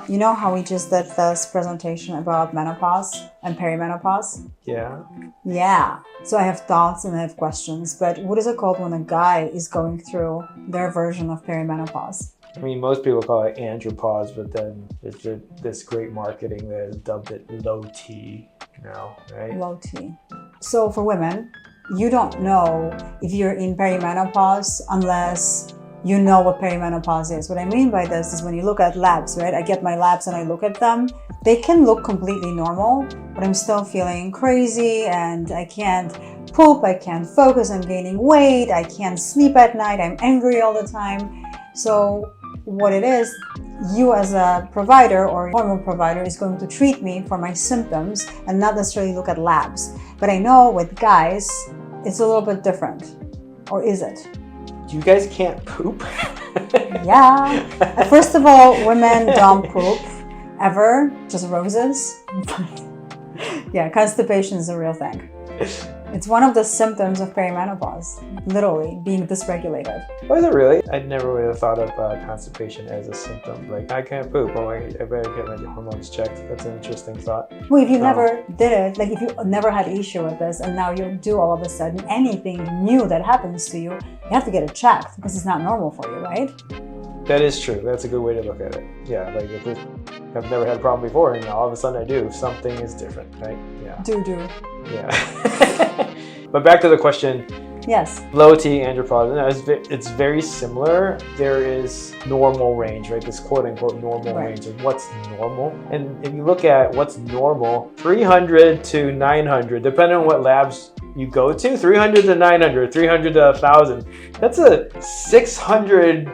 You know how we just did this presentation about menopause and perimenopause? Yeah. Yeah. So I have thoughts and I have questions, but what is it called when a guy is going through their version of perimenopause? I mean, most people call it andropause, but then it's just this great marketing that has dubbed it low T now, right? Low T. So for women, you don't know if you're in perimenopause unless you know what perimenopause is. What I mean by this is when you look at labs, right? I get my labs and I look at them. They can look completely normal, but I'm still feeling crazy and I can't poop, I can't focus, I'm gaining weight, I can't sleep at night, I'm angry all the time. So what it is, you as a provider or hormone provider is going to treat me for my symptoms and not necessarily look at labs. But I know with guys, it's a little bit different. Or is it? You guys can't poop? Yeah. First of all, women don't poop ever, just roses. Yeah, constipation is a real thing. It's one of the symptoms of perimenopause, literally being dysregulated. Was it really? I never would have thought of constipation as a symptom. Like, I can't poop. Well, I better get my hormones checked. That's an interesting thought. Well, if you never did it, like if you never had issue with this and now you do all of a sudden anything new that happens to you, you have to get it checked because it's not normal for you, right? That is true. That's a good way to look at it. Yeah, like if I've never had a problem before and all of a sudden I do, something is different, right? Yeah. Do. Yeah. But back to the question. Yes. Low T andropause, it's very similar. There is normal range, right? This quote unquote normal range of what's normal. And if you look at what's normal, 300 to 900, depending on what labs you go to, 300 to 900, 300 to 1,000. That's a 600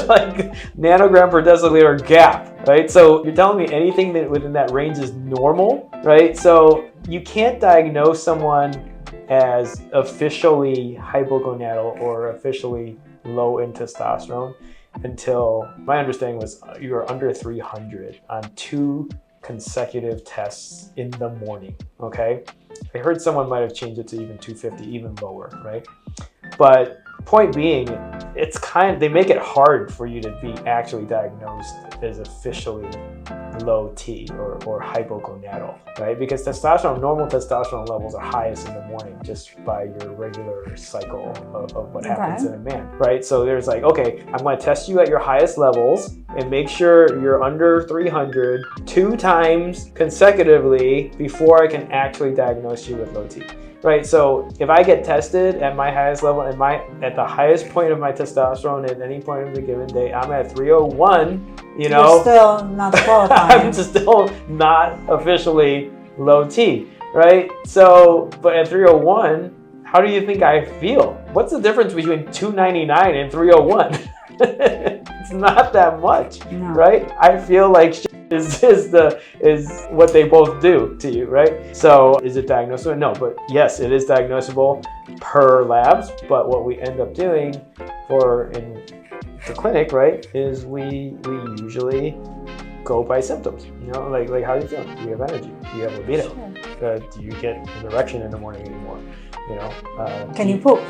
like nanogram per deciliter gap, right? So you're telling me anything that within that range is normal, right? So you can't diagnose someone as officially hypogonadal or officially low in testosterone until my understanding was you are under 300 on 2 consecutive tests in the morning, okay? I heard someone might have changed it to even 250, even lower, right? But point being, they make it hard for you to be actually diagnosed as officially low T or hypogonadal, right? Because normal testosterone levels are highest in the morning just by your regular cycle of what happens in a man, right? So there's like, okay, I'm going to test you at your highest levels and make sure you're under 300 2 times consecutively before I can actually diagnose you with low T. Right, so if I get tested at my highest level and at the highest point of my testosterone at any point of the given day, I'm at 301, you know. You're still not qualifying. I'm still not officially low T, right? So, but at 301, how do you think I feel? What's the difference between 299 and 301? It's not that much, right? I feel like is what they both do to you, right? So is it diagnosable? No, but yes, it is diagnosable per labs. But what we end up doing in the clinic, right, is we usually go by symptoms. You know, like how are you feeling? Do you have energy? Do you have libido? Sure. Do you get an erection in the morning anymore? You know, can you poop?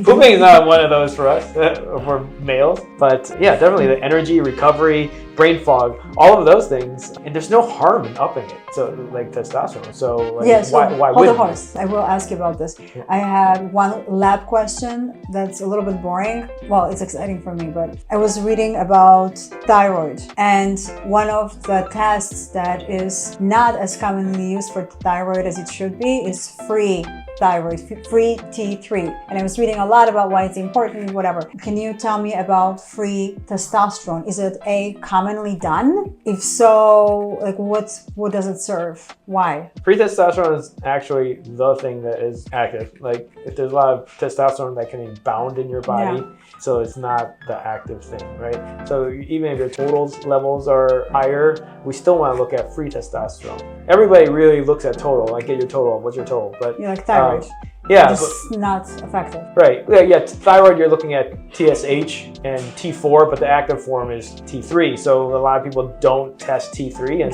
Pooping is not one of those for us, for males. But yeah, definitely the energy, recovery, brain fog, all of those things. And there's no harm in upping it. So like testosterone. So like, why wouldn't you? I will ask you about this. I had one lab question that's a little bit boring. Well, it's exciting for me, but I was reading about thyroid. And one of the tests that is not as commonly used for thyroid as it should be is free thyroid, free T3. And I was reading a lot about why it's important, whatever. Can you tell me about free testosterone? Is it commonly done? If so, like what does it serve? Why? Free testosterone is actually the thing that is active. Like if there's a lot of testosterone that can be bound in your body, so it's not the active thing, right? So even if your total levels are higher, we still want to look at free testosterone. Everybody really looks at total, like get your total, what's your total? But like thyroid. Yeah, It's not effective. right. Yeah, thyroid, you're looking at TSH and T4, but the active form is T3. So a lot of people don't test T3,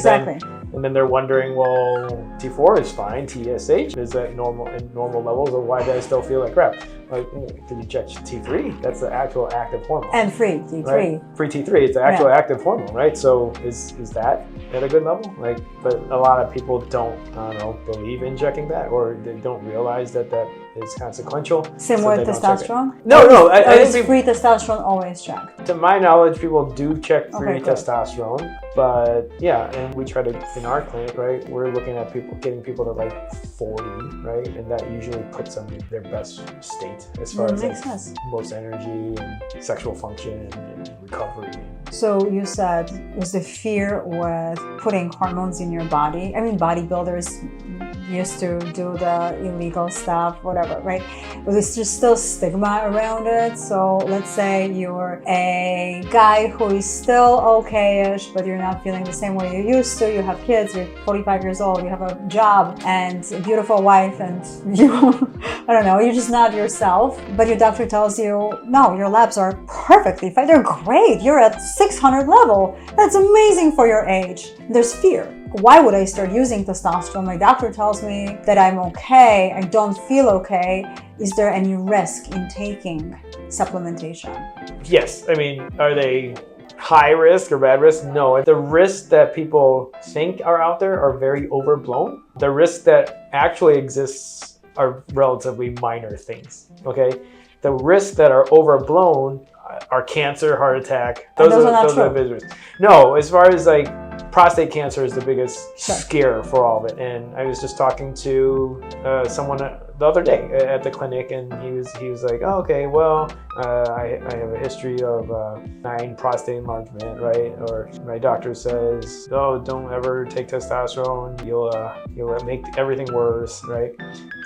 and then they're wondering, well, T4 is fine, TSH is at normal levels, or why do I still feel like crap? Like, did you check T3? That's the actual active hormone. And free T3. Right? Free T3, it's the actual active hormone, right? So is that at a good level? Like, but a lot of people don't, I don't know, believe in checking that, or they don't realize that is consequential. Same with testosterone? No, is free testosterone always checked? To my knowledge, people do check free testosterone, but yeah, and we try to, in our clinic, right, we're looking at getting people to like 40, right? And that usually puts them in their best state as far as like most energy and sexual function and recovery. So you said it was the fear with putting hormones in your body. I mean, bodybuilders used to do the illegal stuff, whatever, right? But there's just still stigma around it. So let's say you're a guy who is still okay-ish, but you're not feeling the same way you used to. You have kids, you're 45 years old, you have a job and a beautiful wife, and you, I don't know, you're just not yourself. But your doctor tells you, no, your labs are perfectly fine. They're great. You're at 600 level. That's amazing for your age. There's fear. Why would I start using testosterone? My doctor tells me that I'm okay. I don't feel okay. Is there any risk in taking supplementation? Yes. I mean, are they high risk or bad risk? No. The risks that people think are out there are very overblown. The risks that actually exists are relatively minor things, okay? The risks that are overblown are cancer, heart attack. Those are the big risks. No, as far as like prostate cancer is the biggest scare for all of it. And I was just talking to someone the other day at the clinic, and he was like, oh, okay, well, I have a history of benign prostate enlargement, right? Or my doctor says, oh, don't ever take testosterone. You'll make everything worse, right?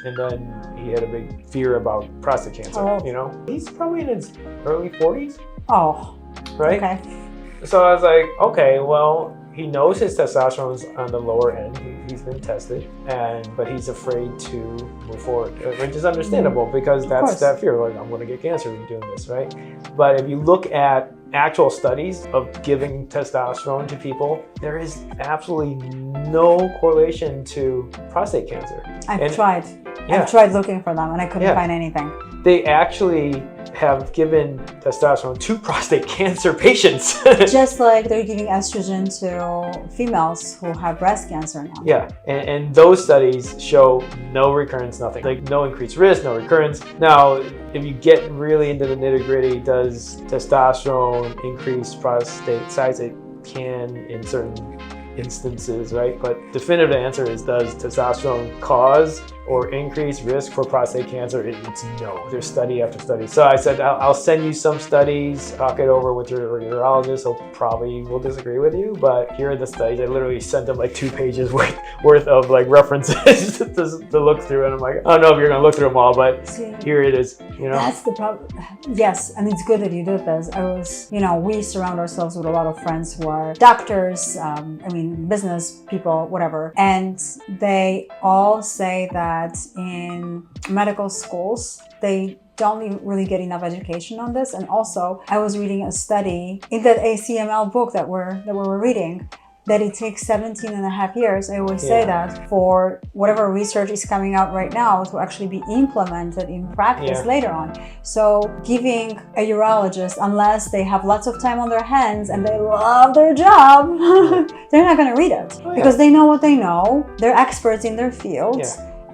And then he had a big fear about prostate cancer, you know? He's probably in his early 40s. Oh, right? Okay. So I was like, okay, well, he knows his testosterone's on the lower end. He's been tested, but he's afraid to move forward, which is understandable because that's that fear. Like, I'm going to get cancer doing this, right? But if you look at actual studies of giving testosterone to people, there is absolutely no correlation to prostate cancer. I've tried looking for them and I couldn't find anything. They actually have given testosterone to prostate cancer patients. Just like they're giving estrogen to females who have breast cancer now. Yeah, and those studies show no recurrence, nothing. Like no increased risk, no recurrence. Now, if you get really into the nitty-gritty, does testosterone increase prostate size? It can in certain instances, right? But definitive answer is, does testosterone cause or increase risk for prostate cancer? It's no. There's study after study. So I said, I'll send you some studies, talk it over with your urologist. He'll probably will disagree with you, but here are the studies. I literally sent him like 2 pages worth of like references to look through. And I'm like, I don't know if you're gonna look through them all, but here it is, you know? That's the problem. Yes, and it's good that you did this. We surround ourselves with a lot of friends who are doctors, business people, whatever. And they all say that in medical schools, they don't really get enough education on this. And also, I was reading a study in that ACML book that we were reading, that it takes 17 and a half years. I always say that for whatever research is coming out right now to actually be implemented in practice later on. So giving a urologist, unless they have lots of time on their hands and they love their job, they're not going to read it because they know what they know. They're experts in their field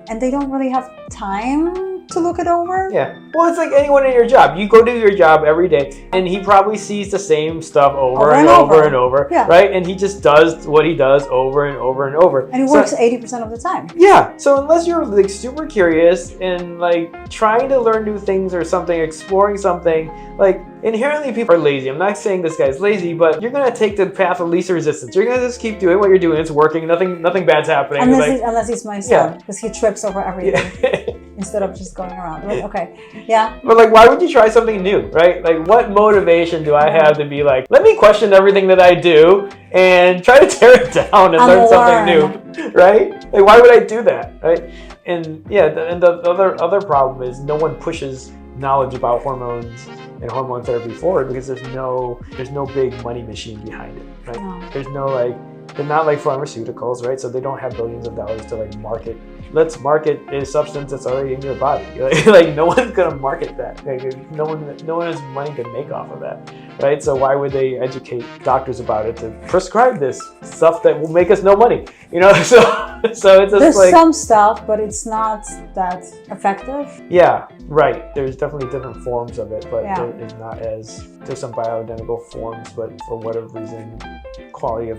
and they don't really have time to look it over. Yeah. Well, it's like anyone in your job. You go do your job every day, and he probably sees the same stuff over and over, right? And he just does what he does over and over and over. And it works 80% of the time. Yeah. So unless you're like super curious and like trying to learn new things or something, exploring something, like inherently people are lazy. I'm not saying this guy's lazy, but you're gonna take the path of least resistance. You're gonna just keep doing what you're doing. It's working. Nothing bad's happening. Unless it's my son, because he trips over everything. Instead of just going around. Right? Okay. Yeah. But like, why would you try something new, right? Like, what motivation do I have to be like, let me question everything that I do and try to tear it down and learn something new, right? Like, why would I do that, right? And yeah, the other problem is no one pushes knowledge about hormones and hormone therapy forward because there's no big money machine behind it, right? No. There's no they're not like pharmaceuticals, right? So they don't have billions of dollars to like market. Let's market a substance that's already in your body. Like no one's gonna market that. Like, no one has money to make off of that, right? So why would they educate doctors about it to prescribe this stuff that will make us no money? So it's just There's like some stuff, but it's not that effective. yeah, right. There's definitely different forms of it, but Yeah. there is not as there's some bioidentical forms, but for whatever reason, quality of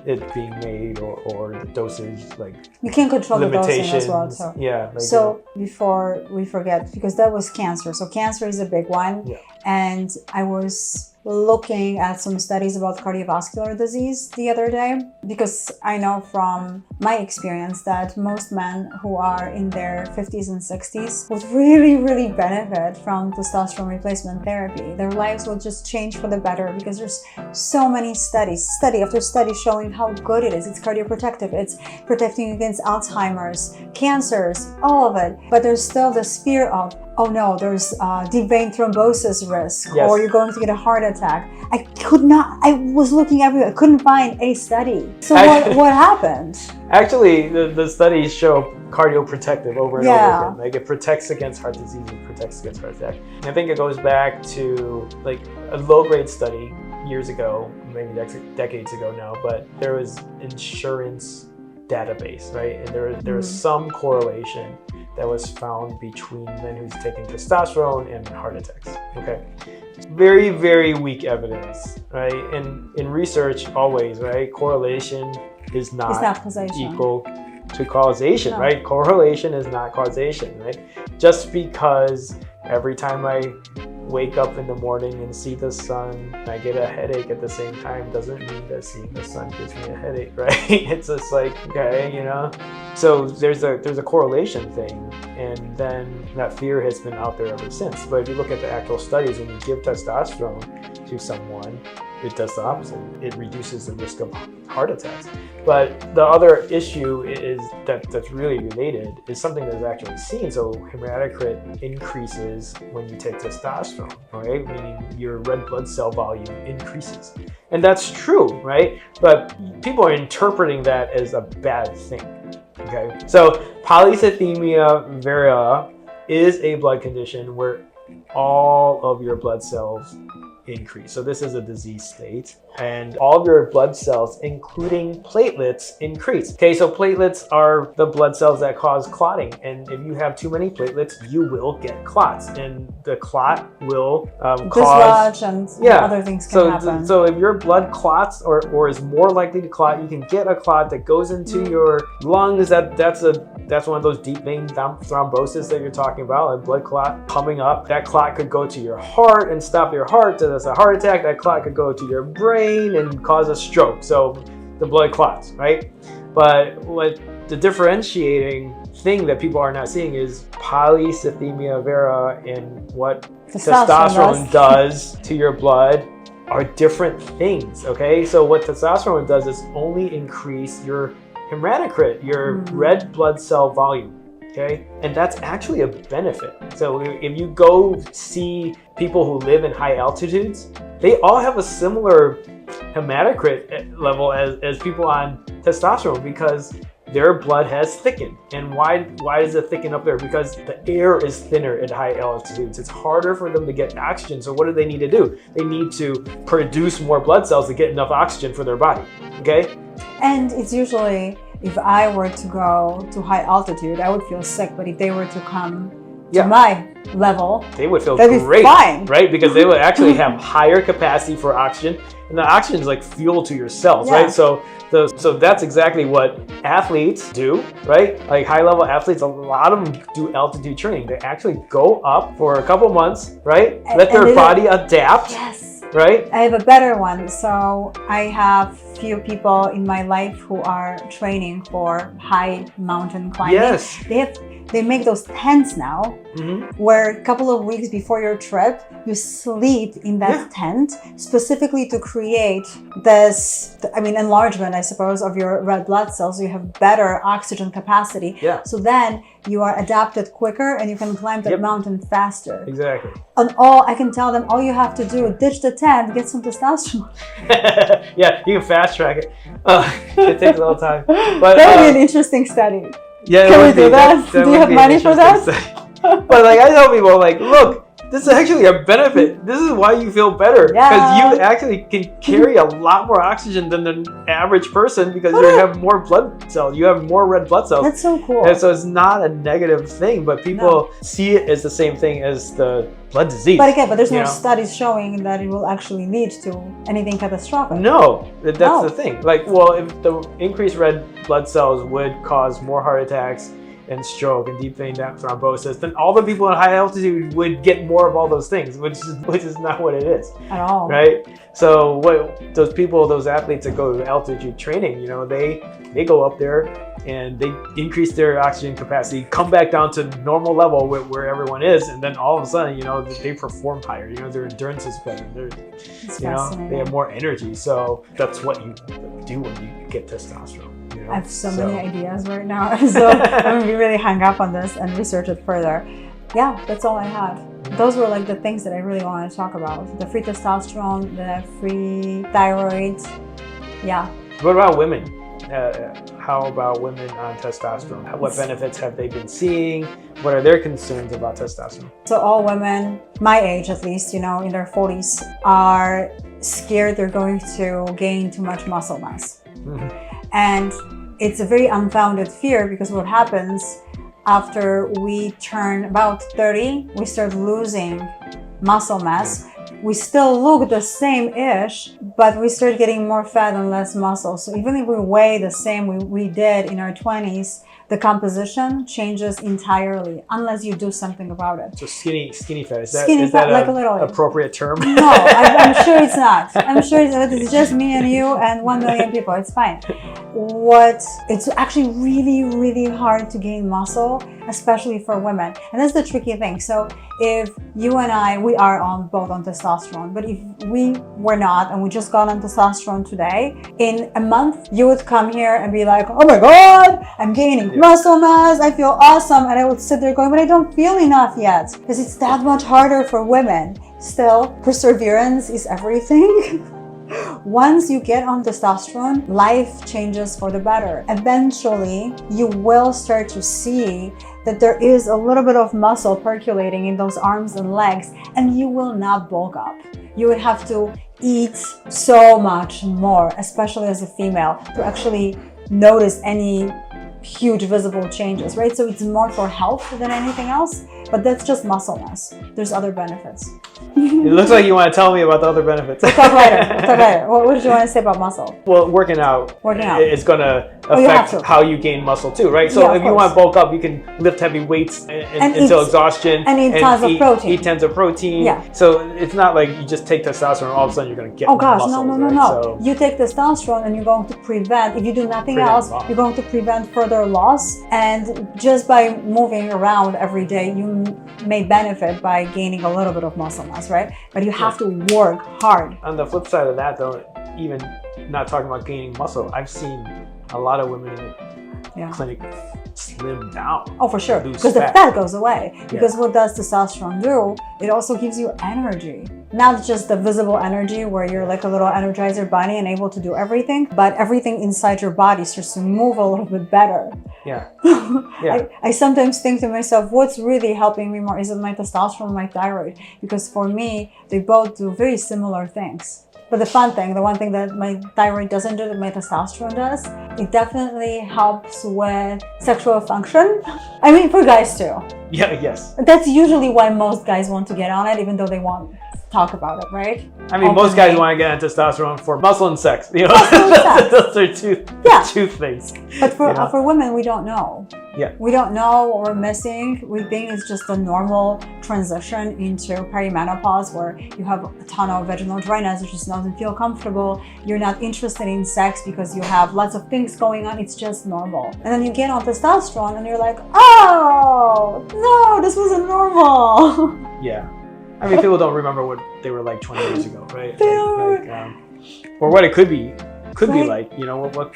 it being made or the dosage, like You can control the dosing limitations. as well. So, Yeah. Like, so before we forget, because that was cancer. So cancer is a big one. Yeah. And I was looking at some studies about cardiovascular disease the other day, because I know from my experience that most men who are in their 50s and 60s would really, really benefit from testosterone replacement therapy. Their lives will just change for the better because there's so many studies, study after study showing how good it is. It's cardioprotective, it's protecting against Alzheimer's, cancers, all of it. But there's still this fear of, oh no, there's deep vein thrombosis risk, Yes. or you're going to get a heart attack. I was looking everywhere, I couldn't find a study. So what happened? Actually, the studies show cardioprotective over and Yeah. over again. Like it protects against heart disease, it protects against heart attack. And I think it goes back to like a low-grade study years ago, maybe decades ago now, but there was insurance database, right? And there was some correlation that was found between men who's taking testosterone and heart attacks. Okay, very, very weak evidence, right? And in research, always, right? Correlation is It's not causation. equal to causation, No. right? Correlation is not causation, right? Just because every time I wake up in the morning and see the sun, I get a headache at the same time doesn't mean that seeing the sun gives me a headache, right? It's just like, okay, So there's a correlation thing, and then that fear has been out there ever since. But if you look at the actual studies, when you give testosterone to someone, it does the opposite. It reduces the risk of heart attacks. But the other issue is that's really related is something that's actually seen. So hematocrit increases when you take testosterone, right? Meaning your red blood cell volume increases. And that's true, right? But people are interpreting that as a bad thing. Okay, so polycythemia vera is a blood condition where all of your blood cells increase. So this is a disease state, and all of your blood cells, including platelets, increase. Okay, so platelets are the blood cells that cause clotting, and if you have too many platelets, you will get clots, and the clot will cause dislodge and yeah. other things can happen. So if your blood clots or is more likely to clot, you can get a clot that goes into your lungs. That's one of those deep vein thrombosis that you're talking about, a blood clot coming up. That clot could go to your heart and stop your heart. So that's a heart attack. That clot could go to your brain and cause a stroke. So the blood clots, right? But what the differentiating thing that people are not seeing is polycythemia vera and what testosterone does to your blood are different things, okay? So what testosterone does is only increase your hematocrit, your red blood cell volume, okay? And that's actually a benefit. So if you go see people who live in high altitudes, they all have a similar hematocrit level as people on testosterone because their blood has thickened. And why does it thicken up there? Because the air is thinner at high altitudes. It's harder for them to get oxygen. So what do they need to do? They need to produce more blood cells to get enough oxygen for their body, okay? And it's usually, if I were to go to high altitude, I would feel sick. But if they were to come to my level, they would feel that'd great, be fine. right? Because they would actually have higher capacity for oxygen, and the oxygen is like fuel to your cells, right? So that's exactly what athletes do, right? Like high-level athletes, a lot of them do altitude training. They actually go up for a couple months, right? Let their body adapt. Yes. right? I have a better one. So I have few people in my life who are training for high mountain climbing. Yes. They make those tents now, where a couple of weeks before your trip, you sleep in that tent specifically to create this, enlargement, I suppose, of your red blood cells. So you have better oxygen capacity. Yeah. So then you are adapted quicker and you can climb that mountain faster. Exactly. And I can tell them, all you have to do, ditch the tent, get some testosterone. Yeah, you can fast track it. It takes a little time. But that would be an interesting study. yeah, can we do that? Do you have money for that? But like I tell people, like, look, this is actually a benefit. This is why you feel better, because you actually can carry a lot more oxygen than the average person, because you have more blood cells. You have more red blood cells. That's so cool. And so it's not a negative thing, but people see it as the same thing as the blood disease. But again, there's no studies showing that it will actually lead to anything catastrophic. No, that's the thing. Like, well, if the increased red blood cells would cause more heart attacks and stroke and deep vein thrombosis, then all the people at high altitude would get more of all those things, which is not what it is at all. Right? So what those athletes that go to altitude training, they go up there and they increase their oxygen capacity, come back down to normal level where everyone is, and then all of a sudden, they perform higher. Their endurance is better. They have more energy. So that's what you do when you get testosterone. I have so many ideas right now, so I'm gonna be really hung up on this and research it further. Yeah, that's all I had. Those were like the things that I really wanted to talk about: the free testosterone, the free thyroid. Yeah. What about women? How about women on testosterone? What benefits have they been seeing? What are their concerns about testosterone? So all women, my age at least, in their 40s, are scared they're going to gain too much muscle mass. And it's a very unfounded fear, because what happens after we turn about 30, we start losing muscle mass. We still look the same-ish, but we start getting more fat and less muscle. So even if we weigh the same we did in our 20s, the composition changes entirely unless you do something about it. So skinny fat, is that like an a little appropriate term? No, I'm sure it's not. I'm sure it's just me and you and 1 million people. It's fine. It's actually really, really hard to gain muscle, especially for women. And that's the tricky thing. So if you and I, we are both on testosterone, but if we were not and we just got on testosterone today, in a month, you would come here and be like, oh my God, I'm gaining muscle mass, I feel awesome. And I would sit there going, but I don't feel enough yet, because it's that much harder for women. Still, perseverance is everything. Once you get on testosterone, life changes for the better. Eventually, you will start to see that there is a little bit of muscle percolating in those arms and legs, and you will not bulk up. You would have to eat so much more, especially as a female, to actually notice any huge visible changes, right? So it's more for health than anything else, but that's just muscle mass. There's other benefits. It looks like you want to tell me about the other benefits. We'll talk later. What did you want to say about muscle? Well, working out. It's going to affect how you gain muscle too, right? So if you want to bulk up, you can lift heavy weights until exhaustion. And eat tons of protein. Eat tons of protein. Yeah. So it's not like you just take testosterone and all of a sudden you're going to get muscles, no. Right? So you take testosterone and you're going to prevent, if you do nothing else, you're going to prevent further loss. And just by moving around every day, you may benefit by gaining a little bit of muscle mass, right? But you have to work hard. On the flip side of that, though, even not talking about gaining muscle, I've seen a lot of women in the clinic slim down. Oh, for sure. Because the fat goes away. Because what does testosterone do? It also gives you energy. Not just the visible energy where you're like a little energizer bunny and able to do everything, but everything inside your body starts to move a little bit better. Yeah. I sometimes think to myself, what's really helping me more? Is it my testosterone or my thyroid? Because for me, they both do very similar things. But the fun thing, the one thing that my thyroid doesn't do that my testosterone does, it definitely helps with sexual function. I mean, for guys too. Yeah, yes. That's usually why most guys want to get on it, even though they won't talk about it, right? I mean, most guys want to get on testosterone for muscle and sex. Those are two things. But for women, we don't know. Yeah. We don't know what we're missing. We think it's just a normal transition into perimenopause where you have a ton of vaginal dryness, you just doesn't feel comfortable. You're not interested in sex because you have lots of things going on. It's just normal. And then you get on testosterone and you're like, oh, no, this wasn't normal. Yeah. I mean, people don't remember what they were like 20 years ago, right? Or what it could be like, you know, what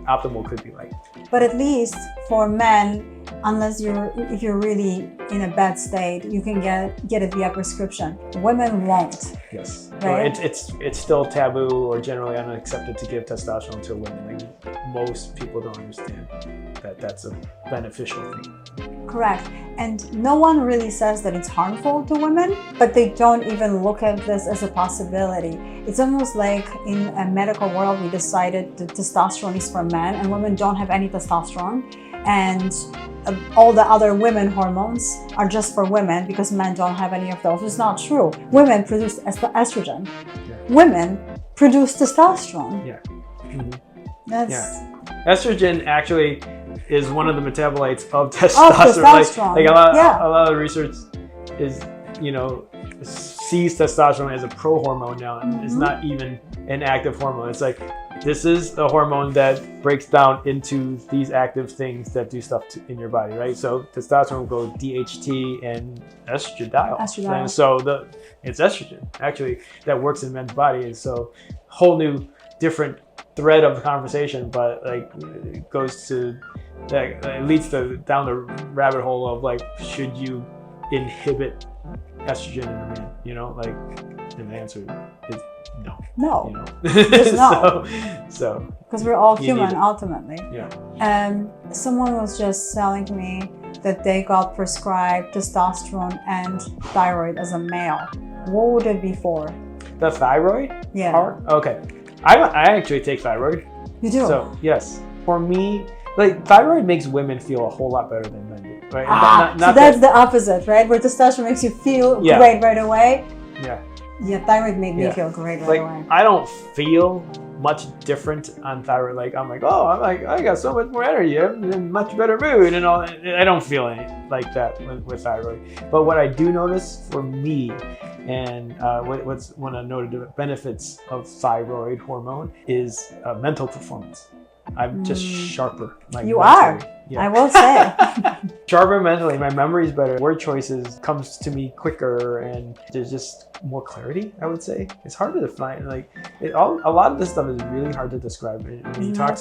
optimal could be like. But at least for men, if you're really in a bad state, you can get it via prescription. Women won't. Yes. Right? Well, it's still taboo or generally unaccepted to give testosterone to women. Like, most people don't understand that that's a beneficial thing. Correct. And no one really says that it's harmful to women, but they don't even look at this as a possibility. It's almost like in a medical world, we decided that testosterone is for men and women don't have any testosterone. And all the other women hormones are just for women because men don't have any of those. It's not true. Women produce estrogen. Yeah. Women produce testosterone. Yeah. Mm-hmm. Estrogen actually is one of the metabolites of testosterone. Like a lot of research is, you know, sees testosterone as a pro-hormone now, and it's not even an active hormone. It's like, this is a hormone that breaks down into these active things that do stuff in your body, right? So testosterone will go DHT and estradiol. And so it's estrogen actually that works in men's body. And so whole new different thread of conversation, but like it goes to that, it leads down the rabbit hole of like, should you inhibit estrogen in a man? You know, like, and the answer is no. No. You know? Just no. So because we're all human ultimately. Yeah. Someone was just telling me that they got prescribed testosterone and thyroid as a male. What would it be for? The thyroid? Yeah. Part? Okay. I actually take thyroid. You do? So yes, for me, like thyroid makes women feel a whole lot better than men do, right? So that's the opposite, right? Where testosterone makes you feel great right away. Yeah. Yeah, thyroid made me feel great right away. I don't feel much different on thyroid. Like I'm like, oh, I got so much more energy, I'm in much better mood and all. I don't feel any like that with thyroid. But what I do notice for me, and what's one of the noted benefits of thyroid hormone is mental performance. I'm just sharper. Like you mentally. are. Yeah. I will say. Sharper mentally. My memory's better. Word choices comes to me quicker, and there's just more clarity. I would say it's hard to define. Like a lot of this stuff is really hard to describe. When you talk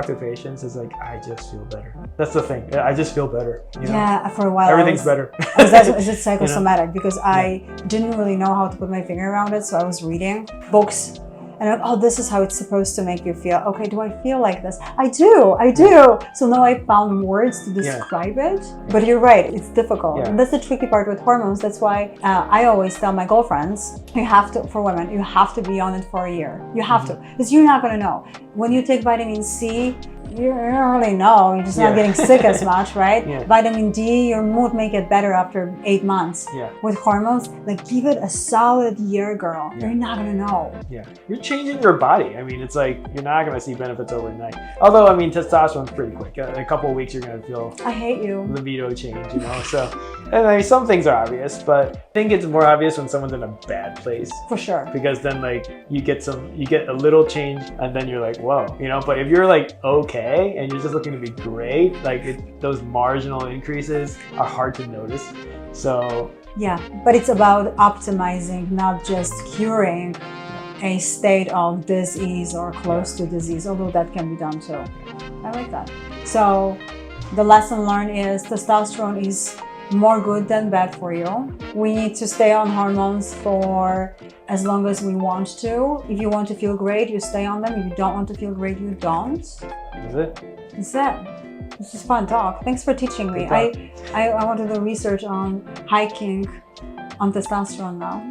to patients, it's like, I just feel better. That's the thing. I just feel better. You know? Yeah. For a while, everything's better. Is it psychosomatic? Because I didn't really know how to put my finger around it, so I was reading books. And I'm like, oh, this is how it's supposed to make you feel. Okay, do I feel like this? I do. So now I found words to describe it. But you're right, it's difficult. Yeah. And that's the tricky part with hormones. That's why I always tell my girlfriends, for women, you have to be on it for a year. You have to, because you're not gonna know. When you take vitamin C, you don't really know. You're just not getting sick as much, right? Yeah. Vitamin D, your mood may get better after 8 months. Yeah. With hormones, like give it a solid year, girl. Yeah. You're not gonna know. Yeah. You're changing your body. I mean, it's like you're not gonna see benefits overnight. Although, I mean, testosterone's pretty quick. In a couple of weeks, you're gonna feel I hate you. Libido change, you know. So, and I mean, some things are obvious, but I think it's more obvious when someone's in a bad place. For sure. Because then, like, you get a little change, and then you're like, whoa, you know. But if you're like okay, and you're just looking to be great, like those marginal increases are hard to notice. So yeah, but it's about optimizing, not just curing a state of disease or close to disease, although that can be done too. I like that. So the lesson learned is testosterone is more good than bad for you. We need to stay on hormones for as long as we want to. If you want to feel great, you stay on them. If you don't want to feel great, you don't. That's it. That's it. This is fun talk. Thanks for teaching me. I want to do research on hiking on testosterone now.